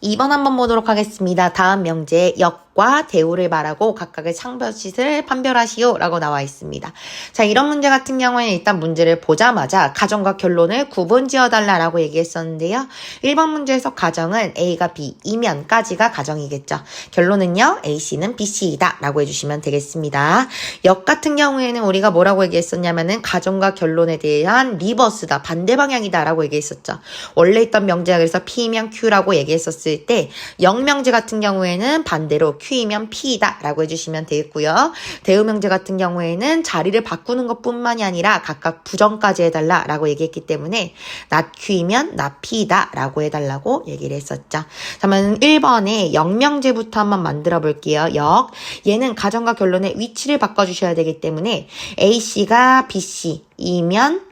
2번 한번 보도록 하겠습니다. 다음 명제에 역과 대우를 말하고 각각의 창별짓을 판별하시오 라고 나와 있습니다. 자, 이런 문제 같은 경우에는 일단 문제를 보자마자 가정과 결론을 구분 지어달라 라고 얘기했었는데요. 1번 문제에서 가정은 A가 B이면까지가 가정이겠죠. 결론은요, AC는 BC이다 라고 해주시면 되겠습니다. 역 같은 경우에는 우리가 뭐라고 얘기했었냐면은 가정과 결론에 대한 리버스다, 반대 방향이다 라고 얘기했었죠. 원래 있던 명제가 그래서 P면 Q라고 얘기했었을 때 역명제 같은 경우에는 반대로 Q이면 P이다 라고 해주시면 되겠고요. 대우명제 같은 경우에는 자리를 바꾸는 것뿐만이 아니라 각각 부정까지 해달라 라고 얘기했기 때문에 not Q이면 not P이다 라고 해달라고 얘기를 했었죠. 그러면 1번에 역명제부터 한번 만들어 볼게요. 역. 얘는 가정과 결론의 위치를 바꿔주셔야 되기 때문에 AC가 BC이면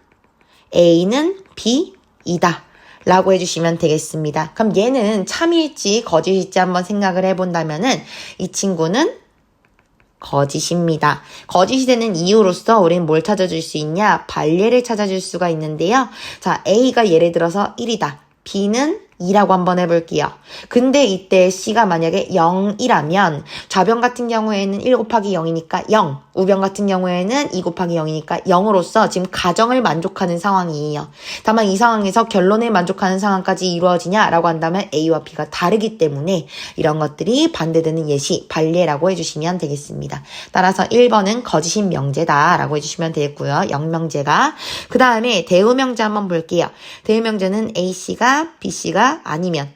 A는 B이다 라고 해주시면 되겠습니다. 그럼 얘는 참일지 거짓일지 한번 생각을 해본다면은 이 친구는 거짓입니다. 거짓이 되는 이유로서 우리는 뭘 찾아줄 수 있냐? 반례를 찾아줄 수가 있는데요. 자, A가 예를 들어서 1이다. B는 2라고 한번 해볼게요. 근데 이때 C가 만약에 0이라면 좌변 같은 경우에는 1 곱하기 0이니까 0, 우변 같은 경우에는 2 곱하기 0이니까 0으로서 지금 가정을 만족하는 상황이에요. 다만 이 상황에서 결론을 만족하는 상황까지 이루어지냐라고 한다면 A와 B가 다르기 때문에 이런 것들이 반대되는 예시, 반례라고 해주시면 되겠습니다. 따라서 1번은 거짓인 명제다라고 해주시면 되겠고요. 역명제가. 그 다음에 대우명제 한번 볼게요. 대우명제는 AC가 BC가 아니면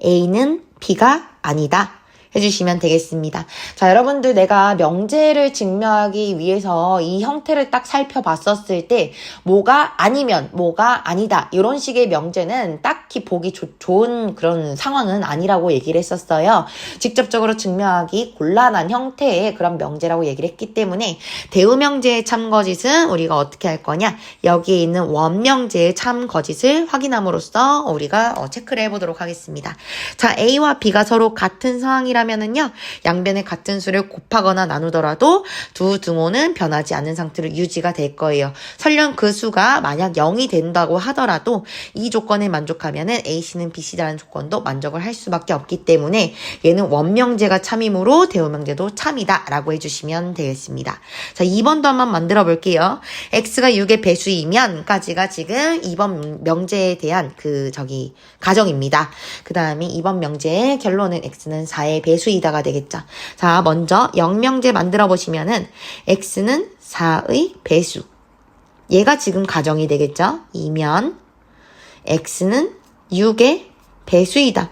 A는 B가 아니다 해주시면 되겠습니다. 자, 여러분들 내가 명제를 증명하기 위해서 이 형태를 딱 살펴봤었을 때 뭐가 아니면 뭐가 아니다 이런 식의 명제는 딱히 보기 좋은 그런 상황은 아니라고 얘기를 했었어요. 직접적으로 증명하기 곤란한 형태의 그런 명제라고 얘기를 했기 때문에 대우명제의 참거짓은 우리가 어떻게 할 거냐, 여기에 있는 원명제의 참거짓을 확인함으로써 우리가 체크를 해보도록 하겠습니다. 자, A와 B가 서로 같은 상황이라 면은요, 양변의 같은 수를 곱하거나 나누더라도 두 등호는 변하지 않는 상태로 유지가 될 거예요. 설령 그 수가 만약 0이 된다고 하더라도 이 조건에 만족하면은 AC는 BC라는 조건도 만족을 할 수밖에 없기 때문에 얘는 원명제가 참이므로 대우명제도 참이다 라고 해주시면 되겠습니다. 자, 2번도 한번 만들어 볼게요. X가 6의 배수이면 까지가 지금 2번 명제에 대한 가정입니다. 그 다음에 2번 명제의 결론은 X는 4의 배수이다가 되겠죠. 자, 먼저 역명제 만들어 보시면은 X는 4의 배수. 얘가 지금 가정이 되겠죠. 이면 X는 6의 배수이다.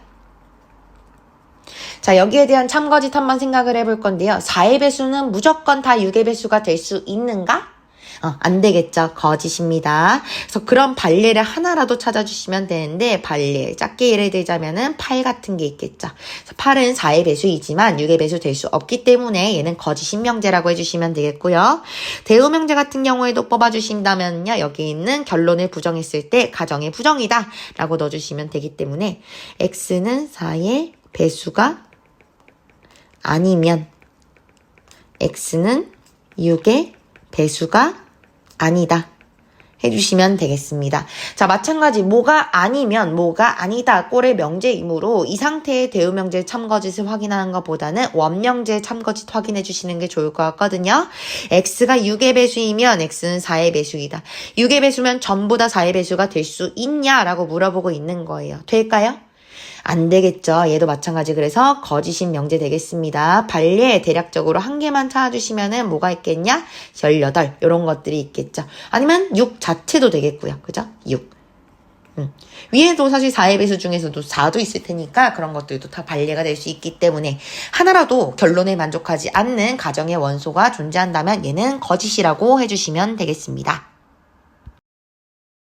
자, 여기에 대한 참거짓 한번 생각을 해볼 건데요. 4의 배수는 무조건 다 6의 배수가 될 수 있는가? 안 되겠죠. 거짓입니다. 그래서 그런 반례를 하나라도 찾아주시면 되는데, 반례 작게 예를 들자면은 8 같은 게 있겠죠. 그래서 8은 4의 배수이지만 6의 배수 될 수 없기 때문에 얘는 거짓인 명제라고 해주시면 되겠고요. 대우명제 같은 경우에도 뽑아주신다면요, 여기 있는 결론을 부정했을 때 가정의 부정이다 라고 넣어주시면 되기 때문에 X는 4의 배수가 아니면 X는 6의 배수가 아니다 해주시면 되겠습니다. 자, 마찬가지 뭐가 아니면 뭐가 아니다 꼴의 명제이므로 이 상태의 대우명제 참거짓을 확인하는 것보다는 원명제 참거짓 확인해 주시는 게 좋을 것 같거든요. X가 6의 배수이면 X는 4의 배수이다. 6의 배수면 전부 다 4의 배수가 될 수 있냐라고 물어보고 있는 거예요. 될까요? 안 되겠죠. 얘도 마찬가지. 그래서 거짓인 명제 되겠습니다. 반례 대략적으로 한 개만 찾아주시면은 뭐가 있겠냐? 18 이런 것들이 있겠죠. 아니면 6 자체도 되겠고요. 그죠? 6. 위에도 사실 4의 배수 중에서도 4도 있을 테니까 그런 것들도 다 반례가 될 수 있기 때문에 하나라도 결론에 만족하지 않는 가정의 원소가 존재한다면 얘는 거짓이라고 해주시면 되겠습니다.